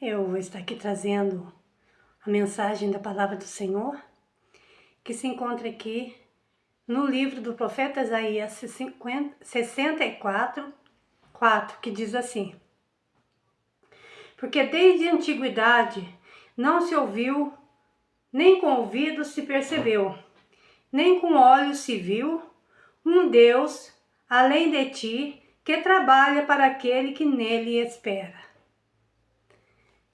Eu vou estar aqui trazendo a mensagem da palavra do Senhor, que se encontra aqui no livro do profeta Isaías 64, 4, que diz assim: Porque desde a antiguidade não se ouviu, nem com ouvidos se percebeu, nem com olhos se viu, um Deus, além de ti, que trabalha para aquele que nele espera.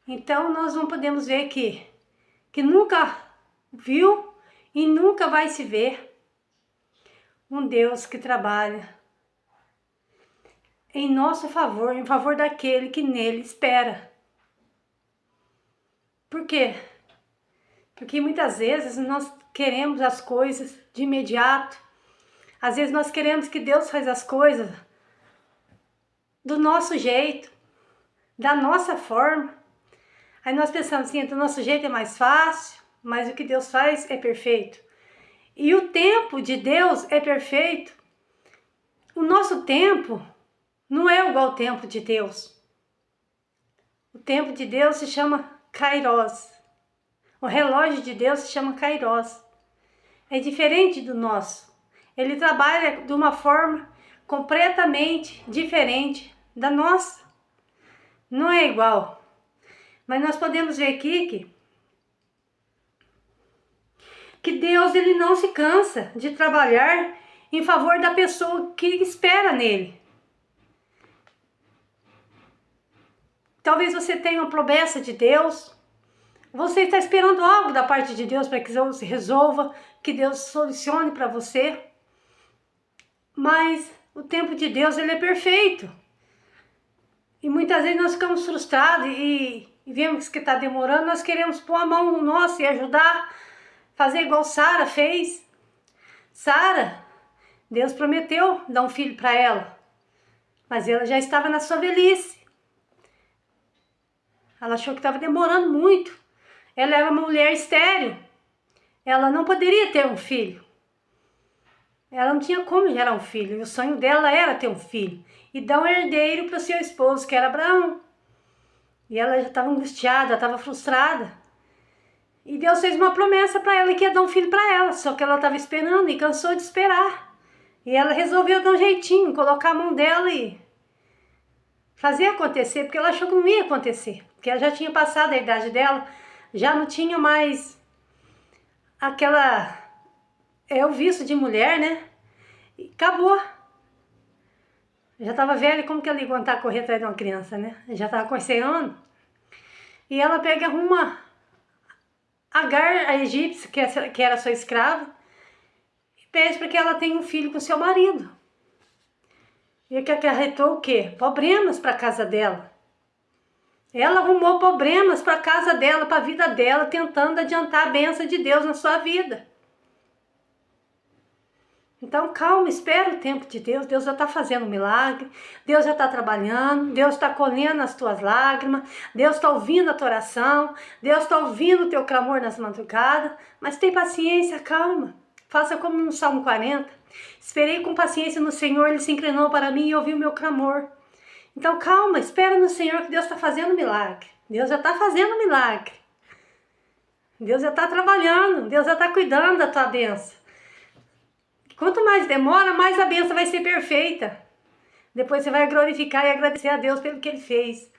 Então nós não podemos ver que nunca viu e nunca vai se ver um Deus que trabalha em nosso favor, em favor daquele que nele espera. Por quê? Porque muitas vezes nós queremos as coisas de imediato. Às vezes nós queremos que Deus faz as coisas do nosso jeito, da nossa forma. Aí nós pensamos assim, do nosso jeito é mais fácil, mas o que Deus faz é perfeito. E o tempo de Deus é perfeito. O nosso tempo não é igual ao tempo de Deus. O tempo de Deus se chama Kairos. O relógio de Deus se chama Kairos. É diferente do nosso. Ele trabalha de uma forma completamente diferente da nossa. Não é igual. Mas nós podemos ver aqui que Deus ele não se cansa de trabalhar em favor da pessoa que espera nele. Talvez você tenha uma promessa de Deus, você está esperando algo da parte de Deus para que Deus resolva, que Deus solucione para você. Mas o tempo de Deus ele é perfeito. E muitas vezes nós ficamos frustrados e vemos que está demorando, nós queremos pôr a mão no nosso e ajudar, fazer igual Sara fez. Sara, Deus prometeu dar um filho para ela, mas ela já estava na sua velhice. Ela achou que estava demorando muito. Ela era uma mulher estéril. Ela não poderia ter um filho. Ela não tinha como gerar um filho. E o sonho dela era ter um filho e dar um herdeiro para o seu esposo, que era Abraão. E ela já estava angustiada, estava frustrada. E Deus fez uma promessa para ela que ia dar um filho para ela. Só que ela estava esperando e cansou de esperar. E ela resolveu dar um jeitinho, colocar a mão dela e fazer acontecer, porque ela achou que não ia acontecer. Porque ela já tinha passado a idade dela, já não tinha mais o vício de mulher, né? E acabou. Já estava velha, como que ela ia aguentar correr atrás de uma criança, né? Já estava com 100 anos. E ela pega e arruma Agar, a egípcia, que era sua escrava, e pede para que ela tenha um filho com seu marido. E que acarretou o quê? Problemas para a casa dela. Ela arrumou problemas para a casa dela, para a vida dela, tentando adiantar a bênção de Deus na sua vida. Então calma, espera o tempo de Deus. Deus já está fazendo um milagre, Deus já está trabalhando, Deus está colhendo as tuas lágrimas, Deus está ouvindo a tua oração, Deus está ouvindo o teu clamor nas madrugadas, mas tem paciência, calma. Faça como no Salmo 40, esperei com paciência no Senhor, Ele se inclinou para mim e ouviu o meu clamor. Então calma, espera no Senhor que Deus está fazendo milagre, Deus já está fazendo milagre, Deus já está trabalhando, Deus já está cuidando da tua bênção. Quanto mais demora, mais a bênção vai ser perfeita. Depois você vai glorificar e agradecer a Deus pelo que Ele fez.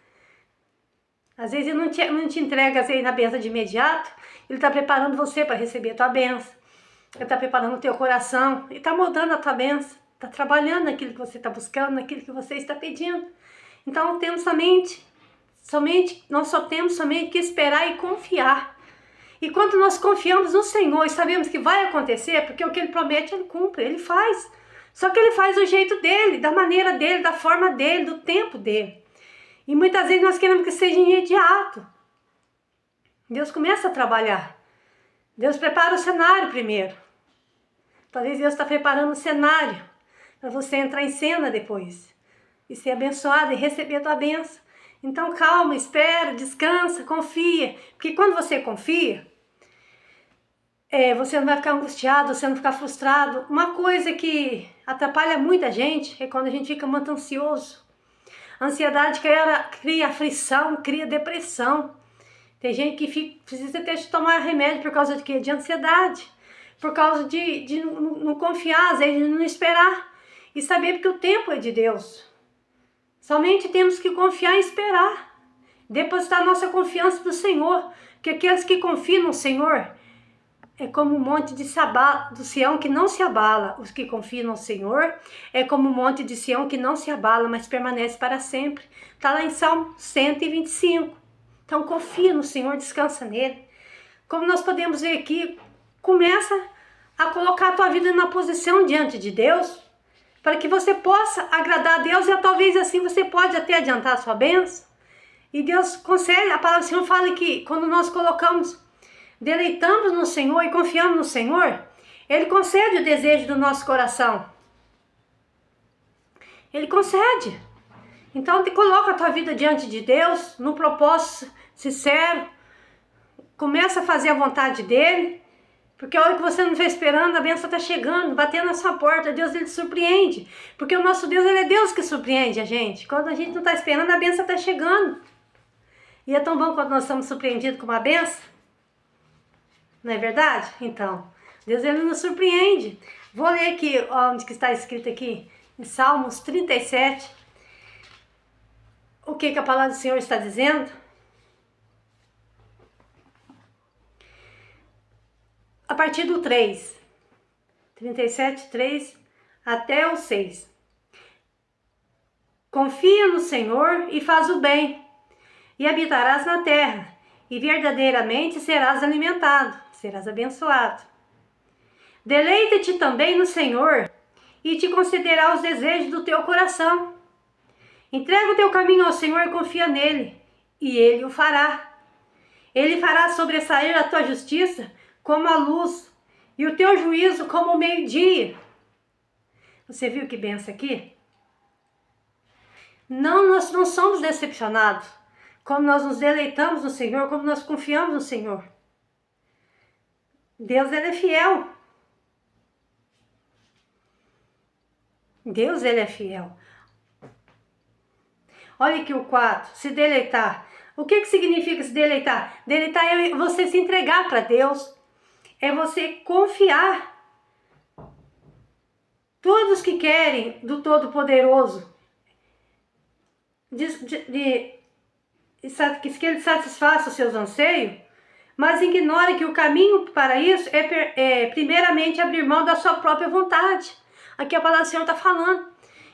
Às vezes Ele não te entrega a bênção de imediato. Ele está preparando você para receber a tua bênção. Ele está preparando o teu coração. Ele está moldando a tua bênção. Está trabalhando naquilo que você está buscando, naquilo que você está pedindo. Então nós só temos somente que esperar e confiar. E quando nós confiamos no Senhor e sabemos que vai acontecer, porque o que Ele promete, Ele cumpre, Ele faz. Só que Ele faz do jeito dEle, da maneira dEle, da forma dEle, do tempo dEle. E muitas vezes nós queremos que seja imediato. Deus começa a trabalhar. Deus prepara o cenário primeiro. Talvez Deus está preparando o cenário para você entrar em cena depois. E ser abençoado e receber a tua bênção. Então calma, espera, descansa, confia. Porque quando você confia, você não vai ficar angustiado, você não vai ficar frustrado. Uma coisa que atrapalha muita gente é quando a gente fica muito ansioso. Ansiedade cria aflição, cria depressão. Tem gente que precisa ter de tomar remédio por causa de quê? De ansiedade. Por causa de não confiar, às vezes de não esperar. E saber que o tempo é de Deus. Somente temos que confiar e esperar. Depositar nossa confiança no Senhor. Porque aqueles que confiam no Senhor é como um monte de do Sião que não se abala. Os que confiam no Senhor é como um monte de Sião que não se abala, mas permanece para sempre. Está lá em Salmo 125. Então confia no Senhor, descansa nele. Como nós podemos ver aqui, começa a colocar a tua vida na posição diante de Deus, para que você possa agradar a Deus e talvez assim você pode até adiantar a sua bênção. E Deus concede, a palavra do Senhor fala que quando nós deleitamos no Senhor e confiamos no Senhor, Ele concede o desejo do nosso coração. Ele concede. Então coloca a tua vida diante de Deus, no propósito sincero, começa a fazer a vontade dEle, porque a hora que você não está esperando, a bênção está chegando, batendo na sua porta. Deus, Ele te surpreende, porque o nosso Deus, Ele é Deus que surpreende a gente. Quando a gente não está esperando, a bênção está chegando. E é tão bom quando nós somos surpreendidos com uma bênção. Não é verdade? Então, Deus, Ele nos surpreende. Vou ler aqui onde que está escrito aqui, em Salmos 37, o que a palavra do Senhor está dizendo. A partir do 3, 37, 3 até o 6. Confia no Senhor e faz o bem, e habitarás na terra, e verdadeiramente serás alimentado, serás abençoado. Deleita-te também no Senhor, e te concederá os desejos do teu coração. Entrega o teu caminho ao Senhor e confia nele, e Ele o fará. Ele fará sobressair a tua justiça como a luz, e o teu juízo como o meio-dia. Você viu que benção aqui? Não, nós não somos decepcionados. Como nós nos deleitamos no Senhor, como nós confiamos no Senhor. Deus, Ele é fiel. Deus, Ele é fiel. Olha aqui o 4, se deleitar. O que significa se deleitar? Deleitar é você se entregar para Deus. É você confiar. Todos que querem do Todo-Poderoso, que Ele satisfaça os seus anseios, mas ignore que o caminho para isso é primeiramente abrir mão da sua própria vontade. Aqui a palavra do Senhor está falando.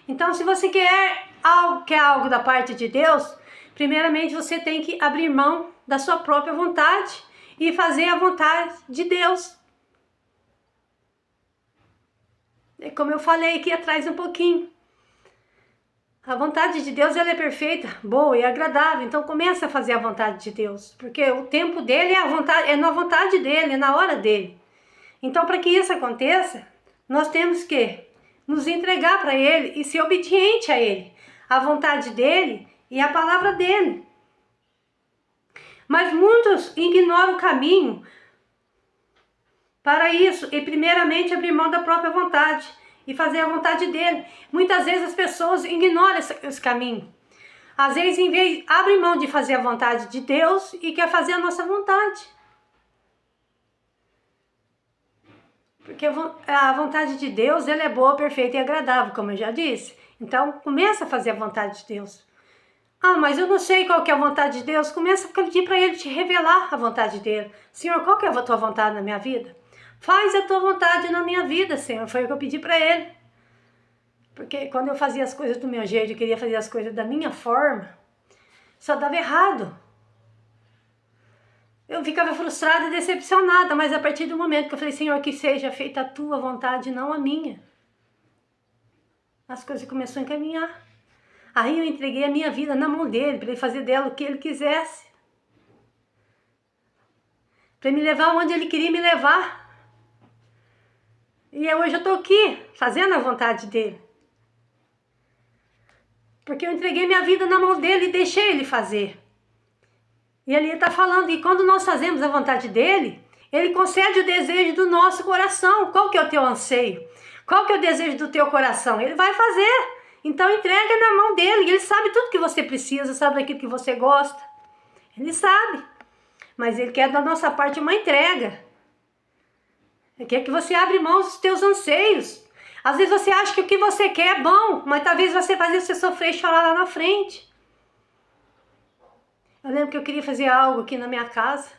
Então, se você quer algo da parte de Deus, primeiramente você tem que abrir mão da sua própria vontade e fazer a vontade de Deus. É como eu falei aqui atrás um pouquinho. A vontade de Deus, ela é perfeita, boa e agradável. Então começa a fazer a vontade de Deus, porque o tempo dele é na vontade dele, é na hora dele. Então, para que isso aconteça, nós temos que nos entregar para Ele e ser obediente a Ele, a vontade dele e a palavra dele. Mas muitos ignoram o caminho para isso e primeiramente abrir mão da própria vontade e fazer a vontade dele. Muitas vezes as pessoas ignoram esse caminho. Às vezes, em vez, abre mão de fazer a vontade de Deus e quer fazer a nossa vontade. Porque a vontade de Deus, ela é boa, perfeita e agradável, como eu já disse. Então, começa a fazer a vontade de Deus. Ah, mas eu não sei qual que é a vontade de Deus. Começa a pedir para Ele te revelar a vontade dele. Senhor, qual que é a tua vontade na minha vida? Faz a tua vontade na minha vida, Senhor. Foi o que eu pedi para Ele. Porque quando eu fazia as coisas do meu jeito, eu queria fazer as coisas da minha forma, só dava errado. Eu ficava frustrada e decepcionada, mas a partir do momento que eu falei, Senhor, que seja feita a tua vontade, não a minha, as coisas começaram a encaminhar. Aí eu entreguei a minha vida na mão dele, para ele fazer dela o que ele quisesse. Para me levar onde ele queria me levar. E hoje eu estou aqui, fazendo a vontade dele. Porque eu entreguei minha vida na mão dele e deixei ele fazer. E ali ele está falando, e quando nós fazemos a vontade dele, ele concede o desejo do nosso coração. Qual que é o teu anseio? Qual que é o desejo do teu coração? Ele vai fazer. Então entrega na mão dele. Ele sabe tudo que você precisa, sabe daquilo que você gosta. Ele sabe. Mas ele quer da nossa parte uma entrega. Ele quer que você abra mão dos teus anseios. Às vezes você acha que o que você quer é bom, mas talvez você fazer você sofrer e chorar lá na frente. Eu lembro que eu queria fazer algo aqui na minha casa.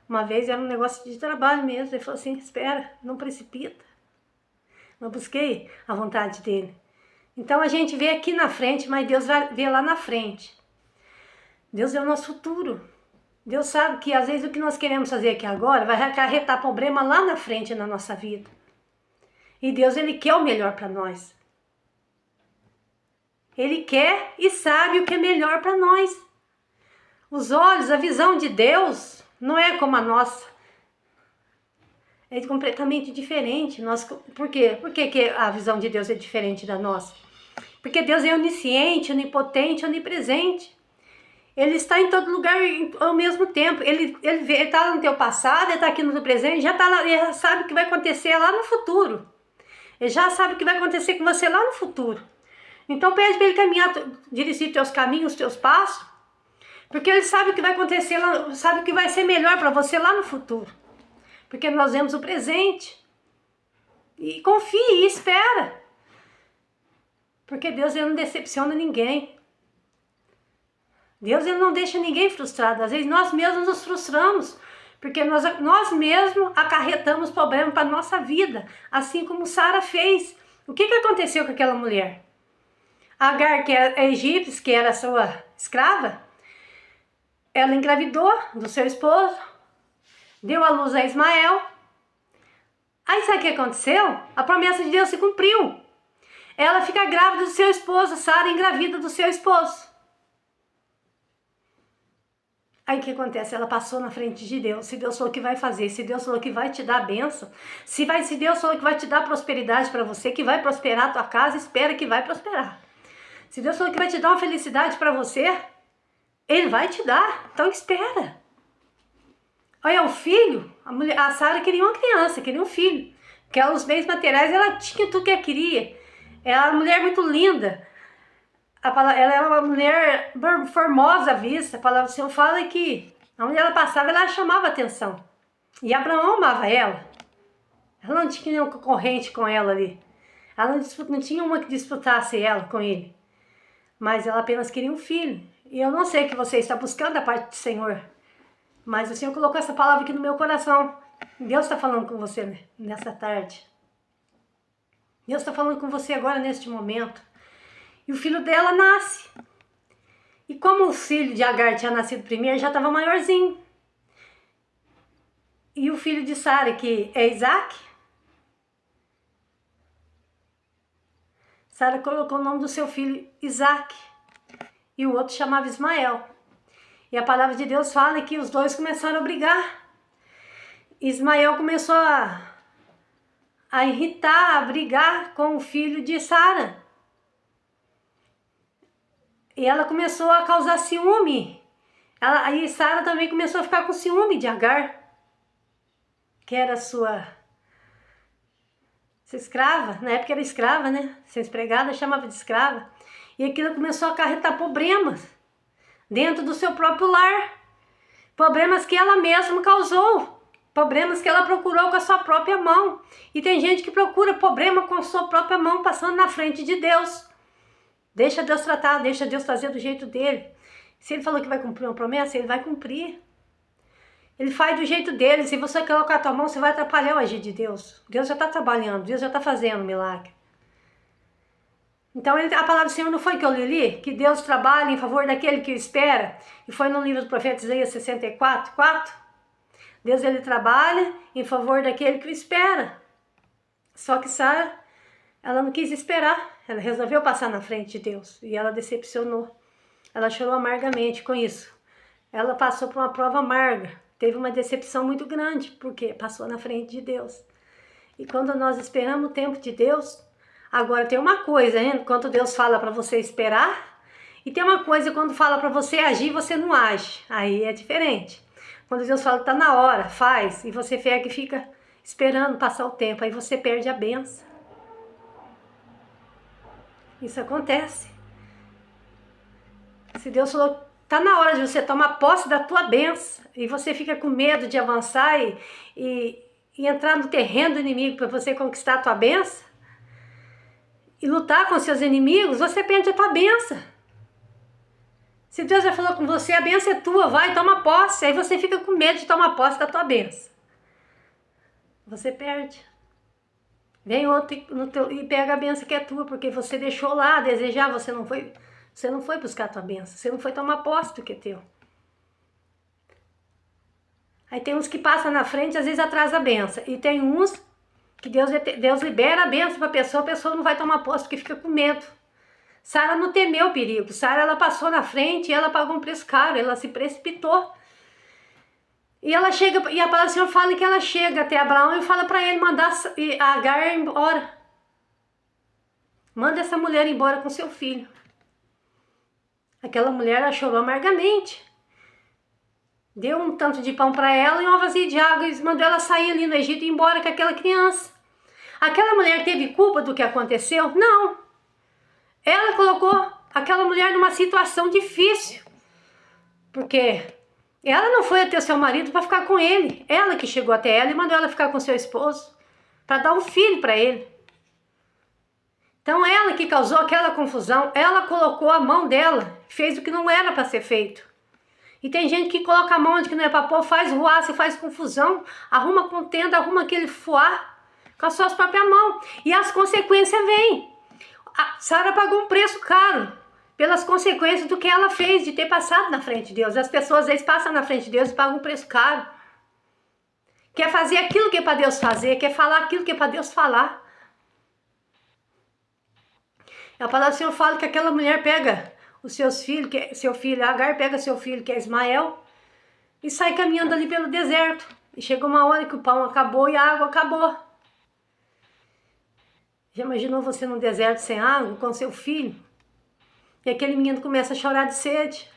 Uma vez era um negócio de trabalho mesmo. Ele falou assim, espera, não precipita. Eu busquei a vontade dele. Então a gente vê aqui na frente, mas Deus vai ver lá na frente. Deus é o nosso futuro. Deus sabe que às vezes o que nós queremos fazer aqui agora vai acarretar problema lá na frente na nossa vida. E Deus, Ele quer o melhor para nós. Ele quer e sabe o que é melhor para nós. Os olhos, a visão de Deus não é como a nossa. É completamente diferente. Por quê? Por que a visão de Deus é diferente da nossa? Porque Deus é onisciente, onipotente, onipresente. Ele está em todo lugar ao mesmo tempo. Ele está no teu passado, ele está aqui no teu presente, já está lá, ele já sabe o que vai acontecer lá no futuro. Ele já sabe o que vai acontecer com você lá no futuro. Então pede para ele caminhar, dirigir teus caminhos, teus passos, porque ele sabe o que vai acontecer, sabe o que vai ser melhor para você lá no futuro. Porque nós vemos o presente. E confie e espera. Porque Deus, ele não decepciona ninguém. Deus, ele não deixa ninguém frustrado. Às vezes nós mesmos nos frustramos. Porque nós mesmos acarretamos problema para a nossa vida. Assim como Sara fez. O que aconteceu com aquela mulher? Agar, que era egípcia, que era sua escrava, ela engravidou do seu esposo. Deu à luz a Ismael. Aí sabe o que aconteceu? A promessa de Deus se cumpriu. Ela fica grávida do seu esposo. Sara engravida do seu esposo. Aí o que acontece? Ela passou na frente de Deus. Se Deus falou que vai fazer, se Deus falou que vai te dar bênção, se Deus falou que vai te dar prosperidade para você, que vai prosperar a tua casa, espera que vai prosperar. Se Deus falou que vai te dar uma felicidade para você, Ele vai te dar. Então espera. Olha, o filho, a Sara queria uma criança, queria um filho. Porque os bens materiais, ela tinha tudo que ela queria. Ela era uma mulher muito linda. Ela era uma mulher formosa à vista. A palavra do Senhor fala que onde ela passava, ela chamava atenção. E Abraão amava ela. Ela não tinha nenhum concorrente com ela ali. Ela não tinha uma que disputasse ela com ele. Mas ela apenas queria um filho. E eu não sei o que você está buscando da parte do Senhor. Mas o Senhor colocou essa palavra aqui no meu coração. Deus está falando com você nessa tarde. Deus está falando com você agora, neste momento. E o filho dela nasce. E como o filho de Agar tinha nascido primeiro, já estava maiorzinho. E o filho de Sara, que é Isaac, Sara colocou o nome do seu filho Isaac. E o outro chamava Ismael. E a palavra de Deus fala que os dois começaram a brigar. Ismael começou a irritar, a brigar com o filho de Sara. E ela começou a causar ciúme. Aí Sara também começou a ficar com ciúme de Agar, que era sua escrava. Na época era escrava, né? Ser empregada chamava de escrava. E aquilo começou a acarretar problemas dentro do seu próprio lar. Problemas que ela mesma causou. Problemas que ela procurou com a sua própria mão. E tem gente que procura problema com a sua própria mão, passando na frente de Deus. Deixa Deus tratar, deixa Deus fazer do jeito dele. Se ele falou que vai cumprir uma promessa, ele vai cumprir. Ele faz do jeito dele. Se você colocar a tua mão, você vai atrapalhar o agir de Deus. Deus já está trabalhando, Deus já está fazendo um milagre. Então a palavra do Senhor não foi que eu li? Que Deus trabalha em favor daquele que o espera. E foi no livro do profeta Isaías 64:4. Deus, ele trabalha em favor daquele que o espera. Só que Sara, ela não quis esperar. Ela resolveu passar na frente de Deus. E ela decepcionou. Ela chorou amargamente com isso. Ela passou por uma prova amarga. Teve uma decepção muito grande. Porque passou na frente de Deus. E quando nós esperamos o tempo de Deus... Agora tem uma coisa, hein? Quando Deus fala para você esperar. E tem uma coisa quando fala para você agir, você não age. Aí é diferente. Quando Deus fala que tá na hora, faz. E você pega e fica esperando passar o tempo. Aí você perde a benção. Isso acontece. Se Deus falou, tá na hora de você tomar posse da tua bênção, e você fica com medo de avançar e entrar no terreno do inimigo para você conquistar a tua bênção, e lutar com seus inimigos, você perde a tua bênção. Se Deus já falou com você, a bênção é tua, vai, toma posse. Aí você fica com medo de tomar posse da tua bênção. Você perde. Vem outro e pega a bênção que é tua, porque você deixou lá a desejar, você não foi buscar a tua bênção, você não foi tomar posse do que é teu. Aí tem uns que passam na frente, às vezes atrasa a bênção. E tem uns que Deus libera a bênção para a pessoa não vai tomar posse porque fica com medo. Sara não temeu o perigo. Sara, ela passou na frente e ela pagou um preço caro, ela se precipitou. E ela chega, e a palavra do Senhor fala que ela chega até Abraão e fala para ele mandar a Agar embora. Manda essa mulher embora com seu filho. Aquela mulher, ela chorou amargamente. Deu um tanto de pão para ela e uma vasilha de água e mandou ela sair ali no Egito e ir embora com aquela criança. Aquela mulher teve culpa do que aconteceu? Não. Ela colocou aquela mulher numa situação difícil. Porque ela não foi até o seu marido para ficar com ele. Ela que chegou até ela e mandou ela ficar com seu esposo para dar um filho para ele. Então ela que causou aquela confusão, ela colocou a mão dela, fez o que não era para ser feito. E tem gente que coloca a mão onde que não é para pôr, faz ruaça, faz confusão, arruma contenda, arruma aquele fuá com as suas próprias mãos. E as consequências vêm. A Sara pagou um preço caro pelas consequências do que ela fez, de ter passado na frente de Deus. As pessoas às vezes passam na frente de Deus e pagam um preço caro. Quer fazer aquilo que é para Deus fazer, quer falar aquilo que é para Deus falar. A palavra do Senhor fala que aquela mulher pega os seus filhos, seu filho Agar pega seu filho, que é Ismael, e sai caminhando ali pelo deserto. E chegou uma hora que o pão acabou e a água acabou. Já imaginou você num deserto sem água, com seu filho? E aquele menino começa a chorar de sede.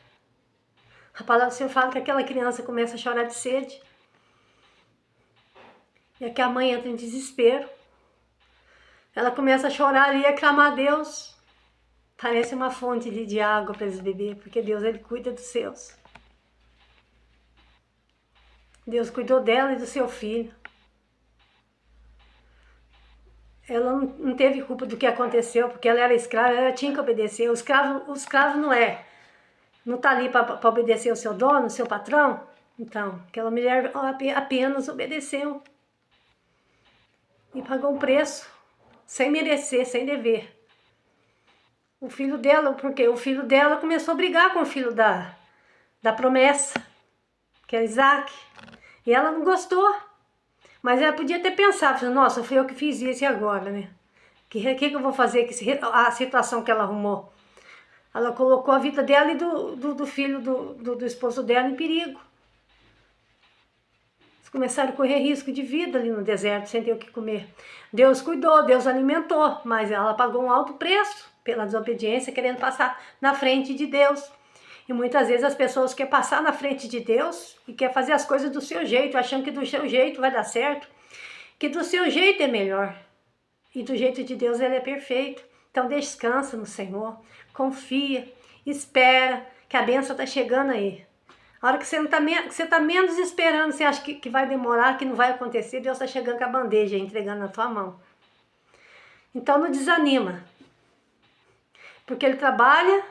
A palavra do Senhor fala que aquela criança começa a chorar de sede. E aqui a mãe entra em desespero. Ela começa a chorar ali e a clamar a Deus. Parece uma fonte de água para eles beber, porque Deus, Ele cuida dos seus. Deus cuidou dela e do seu filho. Ela não teve culpa do que aconteceu, porque ela era escrava, ela tinha que obedecer. O escravo não tá ali para obedecer o seu dono, o seu patrão. Então, aquela mulher apenas obedeceu. E pagou um preço, sem merecer, sem dever. O filho dela, porque o filho dela começou a brigar com o filho da promessa, que é Isaac. E ela não gostou. Mas ela podia ter pensado, nossa, foi eu que fiz isso e agora, né? Que eu vou fazer com a situação que ela arrumou? Ela colocou a vida dela e do filho do esposo dela em perigo. Eles começaram a correr risco de vida ali no deserto, sem ter o que comer. Deus cuidou, Deus alimentou, mas ela pagou um alto preço pela desobediência, querendo passar na frente de Deus. E muitas vezes as pessoas querem passar na frente de Deus e querem fazer as coisas do seu jeito, achando que do seu jeito vai dar certo, que do seu jeito é melhor. E do jeito de Deus ele é perfeito. Então descansa no Senhor, confia, espera, que a bênção está chegando aí. A hora que você está menos esperando, você acha que vai demorar, que não vai acontecer, Deus está chegando com a bandeja, entregando na tua mão. Então não desanima, porque Ele trabalha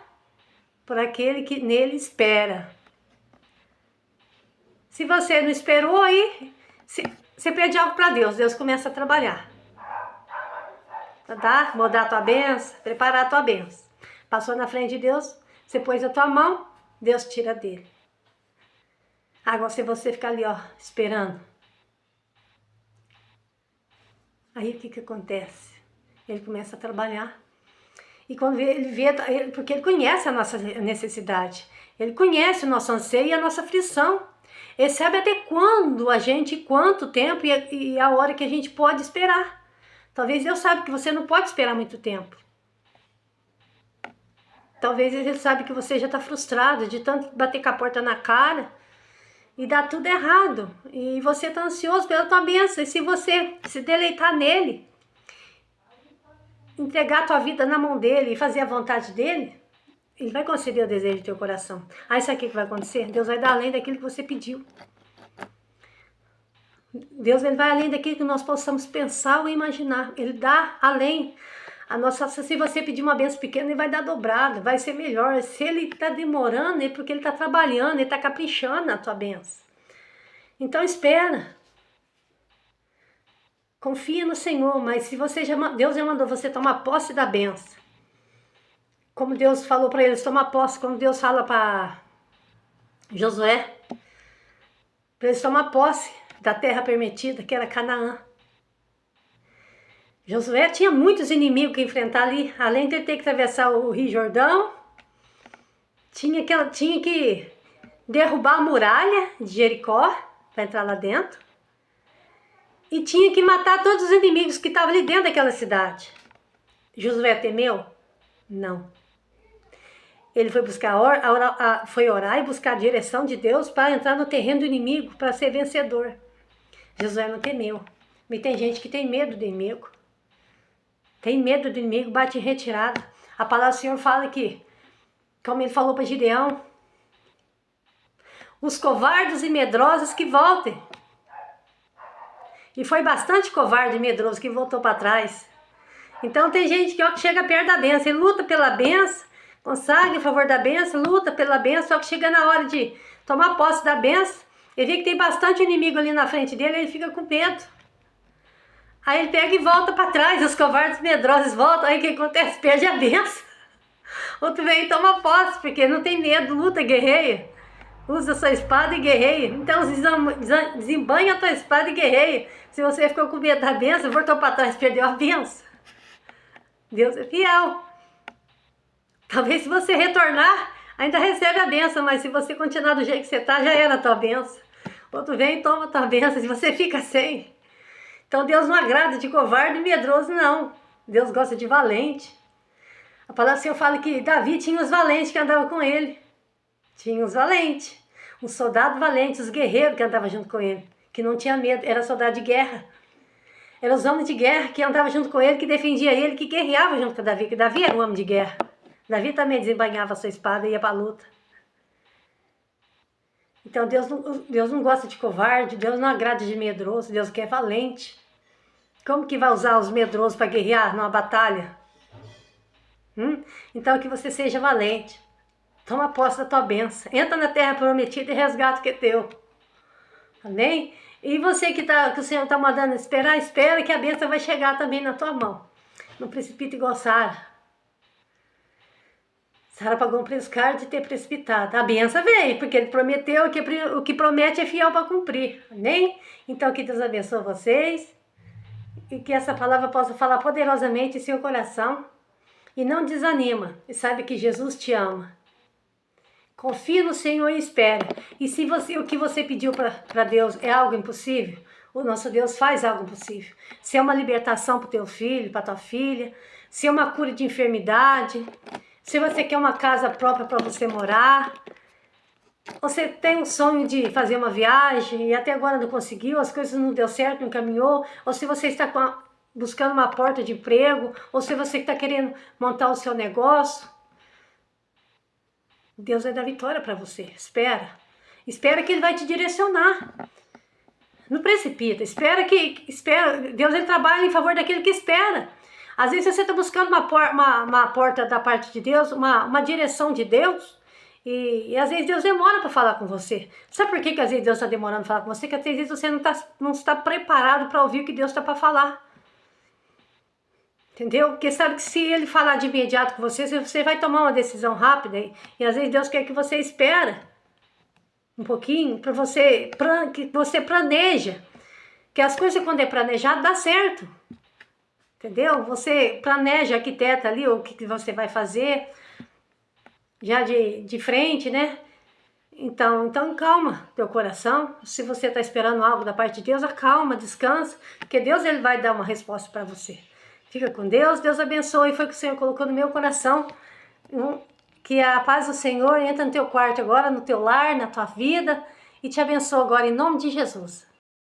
por aquele que nele espera. Se você não esperou aí, você pede algo para Deus, Deus começa a trabalhar. Tá? Mudar a tua bênção, preparar a tua bênção. Passou na frente de Deus, você pôs a tua mão, Deus tira dele. Agora se você ficar ali, ó, esperando. Aí o que acontece? Ele começa a trabalhar. E quando ele vê, porque ele conhece a nossa necessidade, ele conhece o nosso anseio e a nossa aflição. Ele sabe até quanto tempo e a hora que a gente pode esperar. Talvez Deus sabe que você não pode esperar muito tempo. Talvez Ele sabe que você já está frustrado de tanto bater com a porta na cara e dar tudo errado. E você está ansioso pela tua bênção. E se você se deleitar nele, entregar a tua vida na mão dele e fazer a vontade dele, ele vai conceder o desejo do teu coração. Aí sabe o que vai acontecer? Deus vai dar além daquilo que você pediu. Deus, ele vai além daquilo que nós possamos pensar ou imaginar. Ele dá além. Se você pedir uma bênção pequena, ele vai dar dobrado, vai ser melhor. Se ele está demorando, é porque ele está trabalhando, ele está caprichando na tua bênção. Então espera. Confia no Senhor, mas se Deus já mandou você tomar posse da bênção. Como Deus falou para eles tomar posse, como Deus fala para Josué, para eles tomar posse da terra permitida, que era Canaã. Josué tinha muitos inimigos que enfrentar ali, além de ele ter que atravessar o Rio Jordão, tinha que derrubar a muralha de Jericó para entrar lá dentro, e tinha que matar todos os inimigos que estavam ali dentro daquela cidade. Josué temeu? Não. Ele foi foi orar e buscar a direção de Deus para entrar no terreno do inimigo, para ser vencedor. Josué não temeu. Mas tem gente que tem medo do inimigo. Tem medo do inimigo, bate em retirada. A palavra do Senhor fala que, como ele falou para Gideão, os covardes e medrosos que voltem. E foi bastante covarde e medroso que voltou para trás. Então tem gente que chega perto da bênção, ele luta pela bênção, consagra em favor da bênção, luta pela bênção, só que chega na hora de tomar posse da bênção, ele vê que tem bastante inimigo ali na frente dele, ele fica com medo. Aí ele pega e volta para trás, os covardes medrosos voltam, aí o que acontece? Perde a bênção. Outro vem e toma posse, porque não tem medo, luta, guerreia. Usa a sua espada e guerreia. Então desembanha a tua espada e guerreia. Se você ficou com medo da bênção, voltou para trás, perdeu a bênção. Deus é fiel. Talvez se você retornar, ainda recebe a bênção, mas se você continuar do jeito que você está, já era a tua bênção. Outro vem e toma a tua bênção, se você fica sem. Então Deus não agrada de covarde e medroso, não. Deus gosta de valente. A palavra do Senhor fala que Davi tinha os valentes que andavam com ele. Tinha os valentes. Um soldado valente, os guerreiros que andavam junto com ele. Que não tinha medo, era soldado de guerra. Eram os homens de guerra que andavam junto com ele, que defendia ele, que guerreava junto com Davi. Que Davi era um homem de guerra. Davi também desembainhava a sua espada e ia para a luta. Então Deus não gosta de covarde, Deus não agrada de medroso, Deus quer valente. Como que vai usar os medrosos para guerrear numa batalha? Então que você seja valente. Toma posse da tua bênção. Entra na terra prometida e resgata o que é teu. Amém? E você que o Senhor está mandando esperar, espera que a bênção vai chegar também na tua mão. Não precipita igual Sara. Sara pagou um preço caro de ter precipitado. A bênção veio, porque ele prometeu que o que promete é fiel para cumprir. Amém? Então que Deus abençoe vocês. E que essa palavra possa falar poderosamente em seu coração. E não desanima. E saiba que Jesus te ama. Confie no Senhor e espere. E se o que você pediu para Deus é algo impossível, o nosso Deus faz algo impossível. Se é uma libertação para o teu filho, para tua filha, se é uma cura de enfermidade, se você quer uma casa própria para você morar, você tem um sonho de fazer uma viagem e até agora não conseguiu, as coisas não deu certo, não caminhou, ou se você está buscando uma porta de emprego, ou se você está querendo montar o seu negócio, Deus vai dar vitória para você. Espera. Espera que Ele vai te direcionar. Não precipita. Espera. Deus ele trabalha em favor daquele que espera. Às vezes você está buscando uma porta da parte de Deus, uma direção de Deus, e às vezes Deus demora para falar com você. Sabe por que às vezes Deus está demorando para falar com você? Porque às vezes você não está preparado para ouvir o que Deus está para falar. Entendeu? Porque sabe que se ele falar de imediato com você vai tomar uma decisão rápida. E às vezes Deus quer que você espera um pouquinho para que você planeja. Que as coisas quando é planejado dá certo. Entendeu? Você planeja, arquiteta ali o que você vai fazer já de frente, né? Então calma teu coração. Se você está esperando algo da parte de Deus, acalma, descansa. Porque Deus ele vai dar uma resposta para você. Fica com Deus, Deus abençoe. Foi o que o Senhor colocou no meu coração. Que a paz do Senhor entra no teu quarto agora, no teu lar, na tua vida. E te abençoe agora em nome de Jesus.